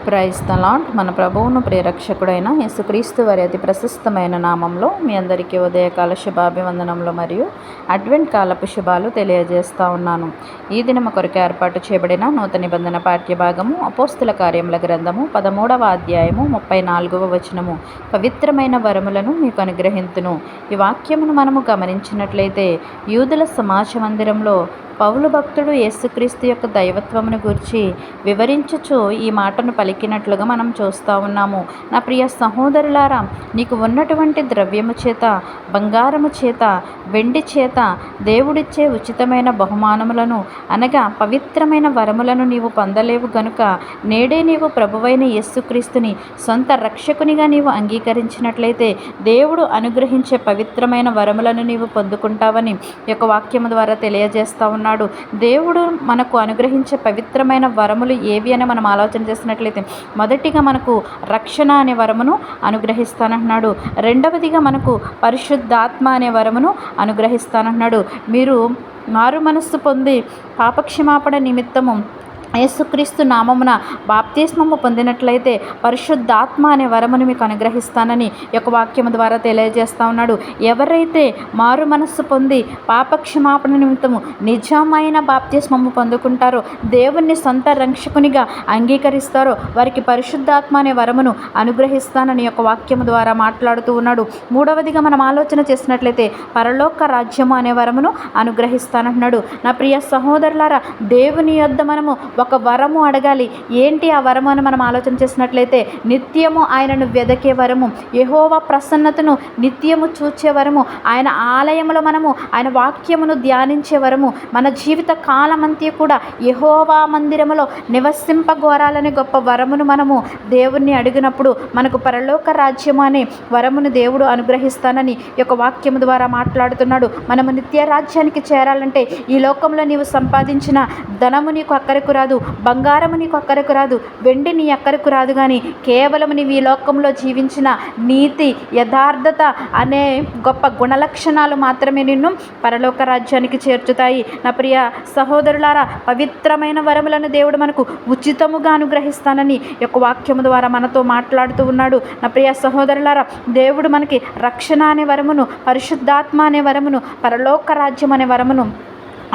Praise the lord. మన ప్రభువును ప్రియరక్షకుడైన యేసుక్రీస్తు వారి అతి ప్రశస్తమైన నామంలో మీ అందరికీ ఉదయకాల శుభాభివందనములు మరియు అడ్వెంట్ కాలపు శుభాలు తెలియజేస్తూ ఉన్నాను. ఈ దినము కొరకు ఏర్పాటు చేయబడిన నూతన నిబంధన పాఠ్యభాగము అపోస్తుల కార్యముల గ్రంథము 13వ అధ్యాయము 34వ వచనము. పవిత్రమైన వరములను మీకు అనుగ్రహింతును. ఈ వాక్యమును మనము గమనించినట్లయితే యూదుల సమాజ మందిరంలో పౌలు భక్తుడు యేసుక్రీస్తు యొక్క దైవత్వమును గురించి వివరించుచు ఈ మాటను పలికినట్లుగా మనం చూస్తూ ఉన్నాము. నా ప్రియ సహోదరులారా, నీకు ఉన్నటువంటి ద్రవ్యము చేత, బంగారము చేత, వెండి చేత దేవుడిచ్చే ఉచితమైన బహుమానములను అనగా పవిత్రమైన వరములను నీవు పొందలేవు గనుక నేడే నీవు ప్రభువైన యేసుక్రీస్తుని సొంత రక్షకునిగా నీవు అంగీకరించినట్లయితే దేవుడు అనుగ్రహించే పవిత్రమైన వరములను నీవు పొందుకుంటావని ఈ యొక్క వాక్యము ద్వారా తెలియజేస్తూ ఉన్నాడు. దేవుడు మనకు అనుగ్రహించే పవిత్రమైన వరములు ఏవి అని మనం ఆలోచన చేసినట్లయితే మొదటిగా మనకు రక్షణ అనే వరమును అనుగ్రహిస్తానంటున్నాడు. రెండవదిగా మనకు పరిశుద్ధాత్మ అనే వరమును అనుగ్రహిస్తానంటున్నాడు. మీరు మారు మనస్సు పొంది పాపక్షమాపణ నిమిత్తము యేసుక్రీస్తు నామమున బాప్తిస్మము పొందినట్లయితే పరిశుద్ధాత్మ అనే వరమును మీకు అనుగ్రహిస్తానని ఈ యొక్క వాక్యము ద్వారా తెలియజేస్తూ ఉన్నాడు. ఎవరైతే మారు మనస్సు పొంది పాపక్షమాపణ నిమిత్తము నిజమైన బాప్తిస్మము పొందుకుంటారో, దేవుణ్ణి సొంత రక్షకునిగా అంగీకరిస్తారో వారికి పరిశుద్ధాత్మ అనే వరమును అనుగ్రహిస్తానని యొక్క వాక్యము ద్వారా మాట్లాడుతూ ఉన్నాడు. మూడవదిగా మనం ఆలోచన చేసినట్లయితే పరలోక రాజ్యము అనే వరమును అనుగ్రహిస్తానంటున్నాడు. నా ప్రియ సహోదరులారా, దేవుని యొద్ద మనము ఒక వరము అడగాలి. ఏంటి ఆ వరము అని మనం ఆలోచన చేసినట్లయితే నిత్యము ఆయనను వెదకే వరము, యెహోవా ప్రసన్నతను నిత్యము చూచే వరము, ఆయన ఆలయములో మనము ఆయన వాక్యమును ధ్యానించే వరము, మన జీవిత కాలమంతా కూడా యెహోవా మందిరములో నివసింపగోరాలనే గొప్ప వరమును మనము దేవుణ్ణి అడిగినప్పుడు మనకు పరలోక రాజ్యము అనే వరమును దేవుడు అనుగ్రహిస్తానని ఈ యొక్క వాక్యము ద్వారా మాట్లాడుతున్నాడు. మనము నిత్య రాజ్యానికి చేరాలంటే ఈ లోకంలో నీవు సంపాదించిన ధనము నీకు అక్కరకు రాదు, బంగారము నీకు అక్కరకు రాదు, వెండి నీ అక్కరకు రాదు, కానీ కేవలం నీవు ఈ లోకంలో జీవించిన నీతి, యథార్థత అనే గొప్ప గుణలక్షణాలు మాత్రమే నిన్ను పరలోక రాజ్యానికి చేర్చుతాయి. నా ప్రియ సహోదరులారా, పవిత్రమైన వరములను దేవుడు మనకు ఉచితముగా అనుగ్రహిస్తానని యొక్క వాక్యము ద్వారా మనతో మాట్లాడుతూ ఉన్నాడు. నా ప్రియ సహోదరులారా, దేవుడు మనకి రక్షణ అనే వరమును, పరిశుద్ధాత్మ అనే వరమును, పరలోక రాజ్యం అనే వరమును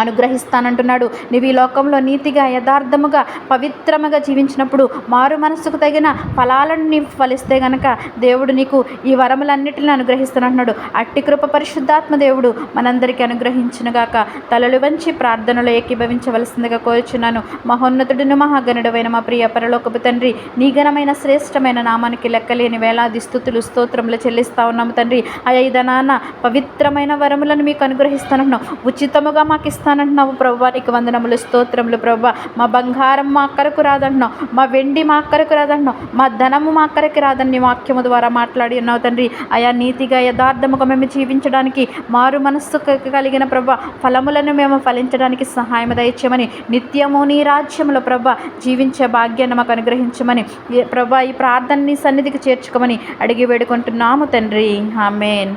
అనుగ్రహిస్తానంటున్నాడు. నీవు ఈ లోకంలో నీతిగా, యథార్థముగా, పవిత్రముగా జీవించినప్పుడు మారు మనస్సుకు తగిన ఫలాలను నీవు ఫలిస్తే గనక దేవుడు నీకు ఈ వరములన్నిటిని అనుగ్రహిస్తానంటున్నాడు. అట్టి కృప పరిశుద్ధాత్మ దేవుడు మనందరికీ అనుగ్రహించునుగాక. తలలు వంచి ప్రార్థనలో ఏకీభవించవలసిందిగా కోరుచున్నాను. మహోన్నతుడును మహాగణుడైన మా ప్రియ పరలోకపు తండ్రి, నీ ఘనమైన శ్రేష్టమైన నామానికి లెక్కలేని వేలాది స్తుతులు స్తోత్రములు చెల్లిస్తా ఉన్నాము తండ్రి. అయ్యా, ఇదనాన్న పవిత్రమైన వరములను మీకు అనుగ్రహిస్తానంటున్నావు, ఉచితముగా మాకు ఇస్తానంటున్నావు ప్రభువా. నీకు వందనములు, స్తోత్రములు ప్రభువా. మా బంగారం మా అక్కరకు రాదంటున్నావు, మా వెండి మా అక్కరకు రాదంటున్నావు, మా ధనము మా అక్కరికి రాదని నీ వాక్యము ద్వారా మాట్లాడి ఉన్నావు తండ్రి. అయా, నీతిగా యథార్థముగా మేము జీవించడానికి, మారు మనస్సు కలిగిన ప్రభువా ఫలములను మేము ఫలించడానికి సహాయం దయచేయమని, నిత్యము నీ రాజ్యంలో ప్రభువా జీవించే భాగ్యాన్ని మాకు అనుగ్రహించమని ప్రభువా ఈ ప్రార్థనని సన్నిధికి చేర్చుకోమని అడిగి వేడుకుంటున్నాము తండ్రి. ఆమేన్.